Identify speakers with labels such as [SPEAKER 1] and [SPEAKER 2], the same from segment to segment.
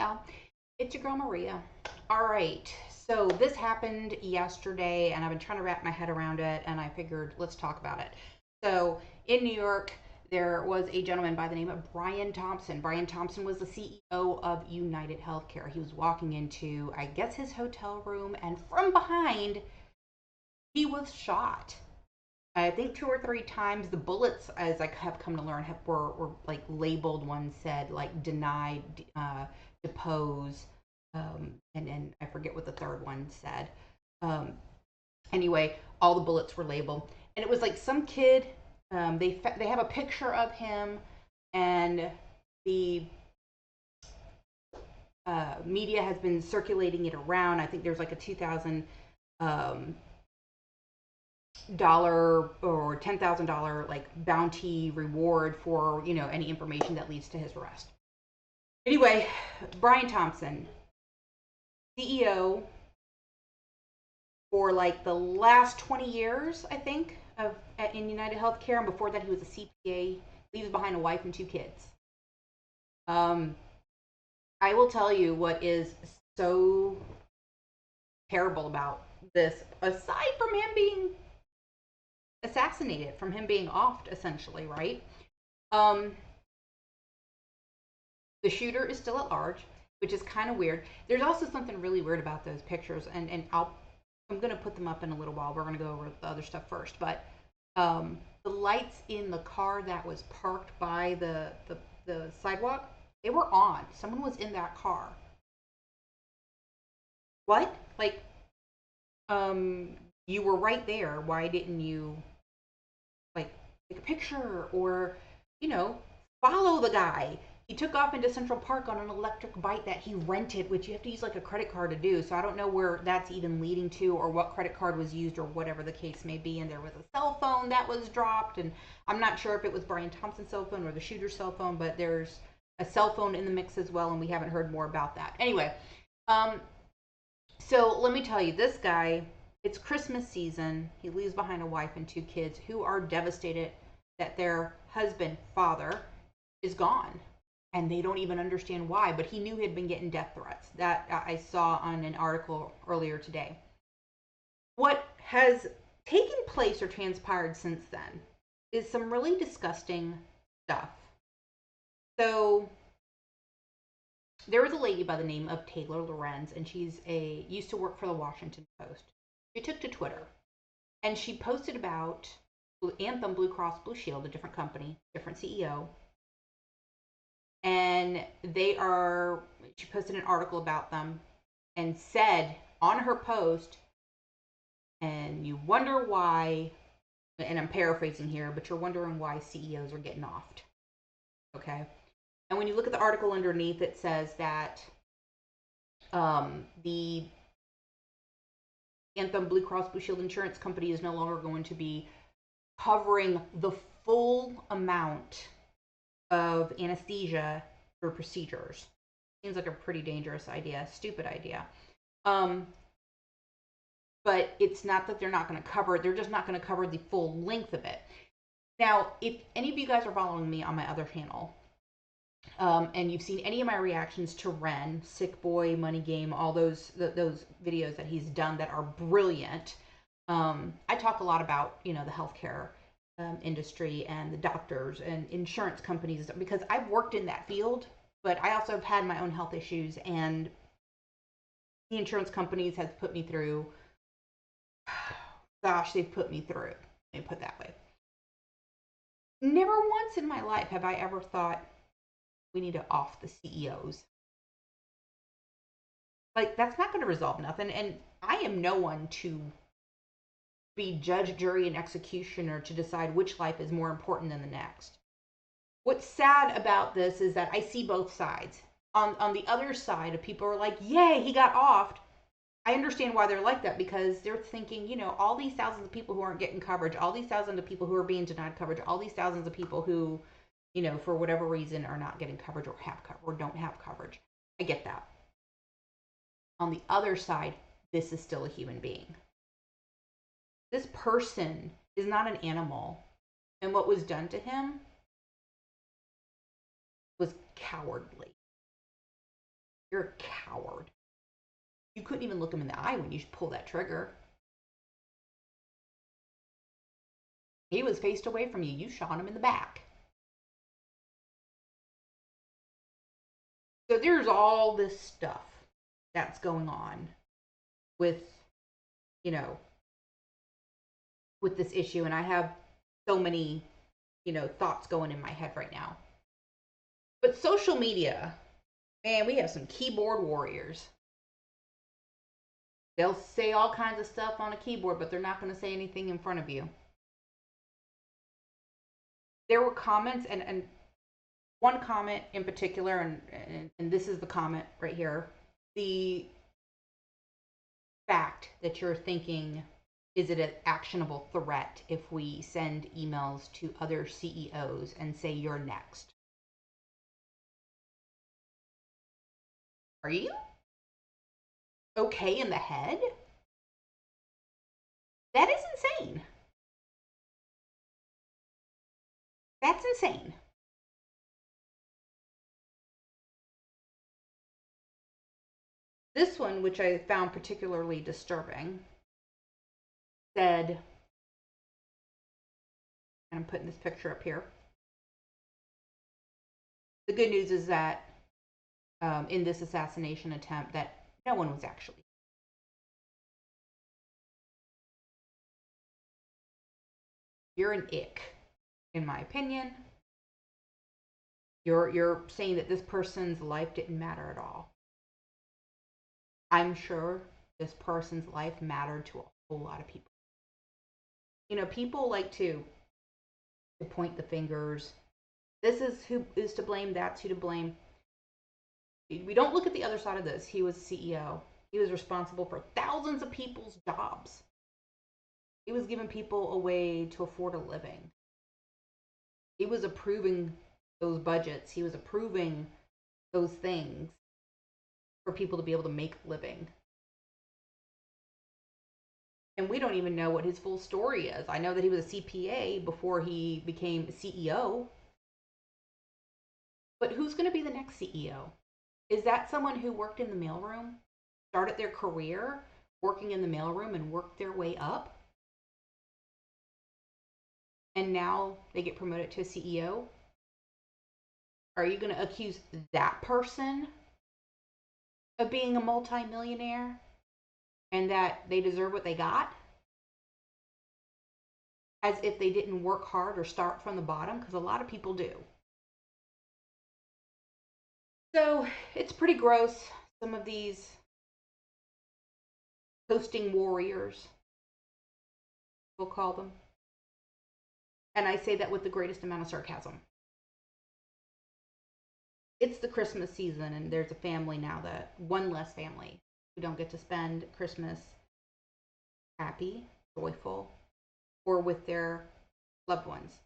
[SPEAKER 1] y'all. It's your girl Maria. All right. So this happened yesterday, and I've been trying to wrap my head around it, and I figured let's talk about it. So in New York, there was a gentleman by the name of Brian Thompson. Brian Thompson was the CEO of United Healthcare. He was walking into, I guess, his hotel room, and from behind, he was shot. I think two or three times. The bullets, as I have come to learn, were like labeled. One said like denied, depose, and I forget what the third one said. Um, anyway, all the bullets were labeled, and it was like some kid. They have a picture of him, and the media has been circulating it around. I think there's like a 2,000 dollar or $10,000 like bounty reward for any information that leads to his arrest. Anyway, Brian Thompson, CEO for like the last 20 years, I think, in United Healthcare, and before that he was a CPA. Leaves behind a wife and two kids. I will tell you what is so terrible about this, aside from him being assassinated, from him being offed, essentially, right? Um, the shooter is still at large, which is kind of weird. There's also something really weird about those pictures, and I'm gonna put them up in a little while. We're gonna go over the other stuff first, but the lights in the car that was parked by the sidewalk, they were on. Someone was in that car. What? Like, you were right there. Why didn't you like take a picture or, you know, follow the guy? He took off into Central Park on an electric bike that he rented, which you have to use like a credit card to do. So I don't know where that's even leading to or what credit card was used or whatever the case may be. And there was a cell phone that was dropped. And I'm not sure if it was Brian Thompson's cell phone or the shooter's cell phone, but there's a cell phone in the mix as well. And we haven't heard more about that. Anyway, um, so let me tell you, this guy, it's Christmas season. He leaves behind a wife and two kids who are devastated that their husband, father, is gone. And they don't even understand why, but he knew he had been getting death threats. That I saw on an article earlier today. What has taken place or transpired since then is some really disgusting stuff. So there was a lady by the name of Taylor Lorenz, and she's used to work for the Washington Post. She took to Twitter, and she posted about Anthem Blue Cross Blue Shield, a different company, different CEO, and she posted an article about them and said on her post, and you wonder why, and I'm paraphrasing here, but you're wondering why CEOs are getting offed. Okay. And when you look at the article underneath, it says that the Anthem Blue Cross Blue Shield insurance company is no longer going to be covering the full amount of anesthesia for procedures. Seems like a pretty dangerous idea, stupid idea. But it's not that they're not going to cover it, they're just not going to cover the full length of it. Now, if any of you guys are following me on my other channel, and you've seen any of my reactions to Ren, Sick Boy, Money Game, all those videos that he's done that are brilliant, I talk a lot about the healthcare industry and the doctors and insurance companies, because I've worked in that field, but I also have had my own health issues, and the insurance companies have put me through. Gosh, they've put me through. Let me put it that way. Never once in my life have I ever thought we need to off the CEOs. Like, that's not going to resolve nothing. And I am no one to be judge, jury, and executioner to decide which life is more important than the next. What's sad about this is that I see both sides. On the other side, of people are like, yay, he got offed. I understand why they're like that, because they're thinking, all these thousands of people who aren't getting coverage, all these thousands of people who are being denied coverage, all these thousands of people who, for whatever reason are not getting coverage or have coverage or don't have coverage. I get that. On the other side, this is still a human being. This person is not an animal. And what was done to him was cowardly. You're a coward. You couldn't even look him in the eye when you pulled that trigger. He was faced away from you. You shot him in the back. So there's all this stuff that's going on with, you know, with this issue. And I have so many, thoughts going in my head right now. But social media, man, we have some keyboard warriors. They'll say all kinds of stuff on a keyboard, but they're not going to say anything in front of you. There were comments, and one comment in particular, and this is the comment right here. The fact that you're thinking, is it an actionable threat if we send emails to other CEOs and say you're next? Are you okay in the head? That is insane. That's insane. This one, which I found particularly disturbing, said, and I'm putting this picture up here. The good news is that in this assassination attempt, that no one was actually. You're an ick, in my opinion. You're saying that this person's life didn't matter at all. I'm sure this person's life mattered to a whole lot of people. People like to point the fingers. This is who is to blame, that's who to blame. We don't look at the other side of this. He was CEO. He was responsible for thousands of people's jobs. He was giving people a way to afford a living. He was approving those budgets. He was approving those things for people to be able to make a living. And we don't even know what his full story is. I know that he was a CPA before he became CEO. But who's going to be the next CEO? Is that someone who worked in the mailroom, started their career working in the mailroom and worked their way up? And now they get promoted to CEO? Are you going to accuse that person of being a multimillionaire and that they deserve what they got? As if they didn't work hard or start from the bottom, because a lot of people do. So it's pretty gross. Some of these posting warriors, we'll call them. And I say that with the greatest amount of sarcasm. It's the Christmas season, and there's a family now, that one less family who don't get to spend Christmas happy, joyful, or with their loved ones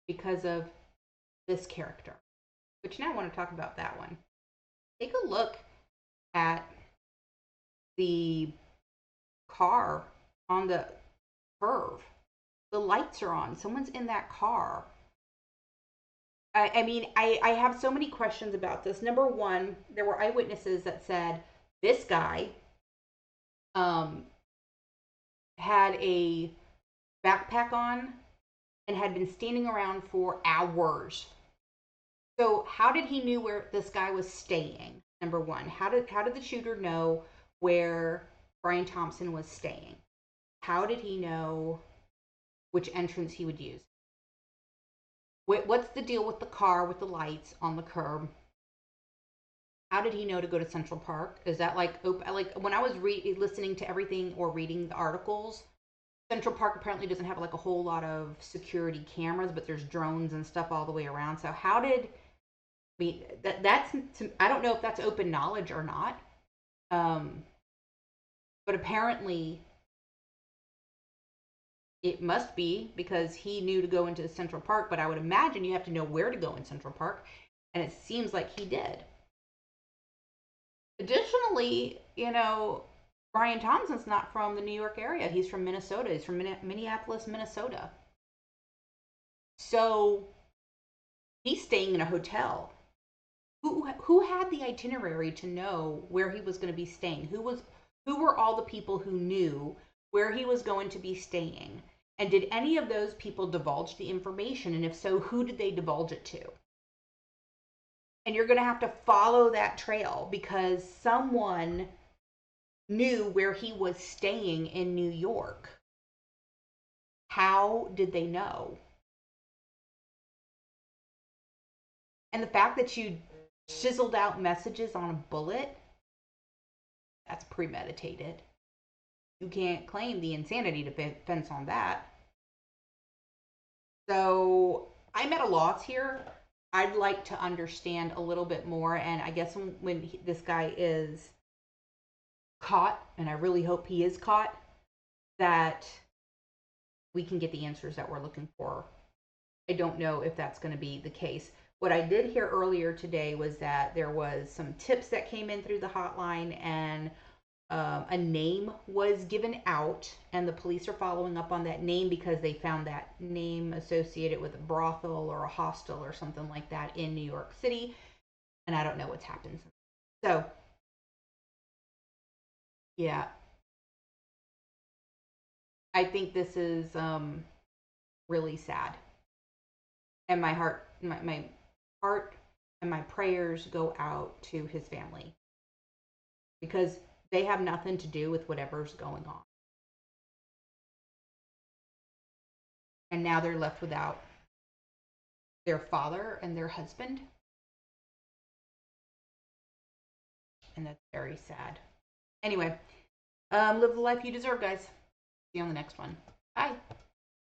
[SPEAKER 1] because of this character. Which now I want to talk about that one. Take a look at the car on the curve. The lights are on. Someone's in that car. I have so many questions about this. Number one, there were eyewitnesses that said this guy had a backpack on and had been standing around for hours. So how did he knew where this guy was staying? Number one, how did the shooter know where Brian Thompson was staying? How did he know which entrance he would use? What's the deal with the car with the lights on the curb? How did he know to go to Central Park? Is that like when I was listening to everything or reading the articles? Central Park apparently doesn't have like a whole lot of security cameras, but there's drones and stuff all the way around. So how did that's I don't know if that's open knowledge or not, but apparently it must be, because he knew to go into Central Park. But I would imagine you have to know where to go in Central Park, and it seems like he did. Additionally, Brian Thompson's not from the New York area. He's from Minnesota. He's from Minneapolis, Minnesota. So He's staying in a hotel. Who had the itinerary to know where he was going to be staying? Who were all the people who knew where he was going to be staying? And did any of those people divulge the information? And if so, who did they divulge it to? And you're going to have to follow that trail because someone knew where he was staying in New York. How did they know? And the fact that you chiseled out messages on a bullet, that's premeditated. You can't claim the insanity defense on that. So I'm at a loss here. I'd like to understand a little bit more. And I guess when this guy is caught, and I really hope he is caught, that we can get the answers that we're looking for. I don't know if that's going to be the case. What I did hear earlier today was that there was some tips that came in through the hotline, and a name was given out, and the police are following up on that name because they found that name associated with a brothel or a hostel or something like that in New York City. And I don't know what's happened. So, yeah, I think this is really sad. And my heart and my prayers go out to his family because they have nothing to do with whatever's going on. And now they're left without their father and their husband. And that's very sad. Anyway, live the life you deserve, guys. See you on the next one. Bye.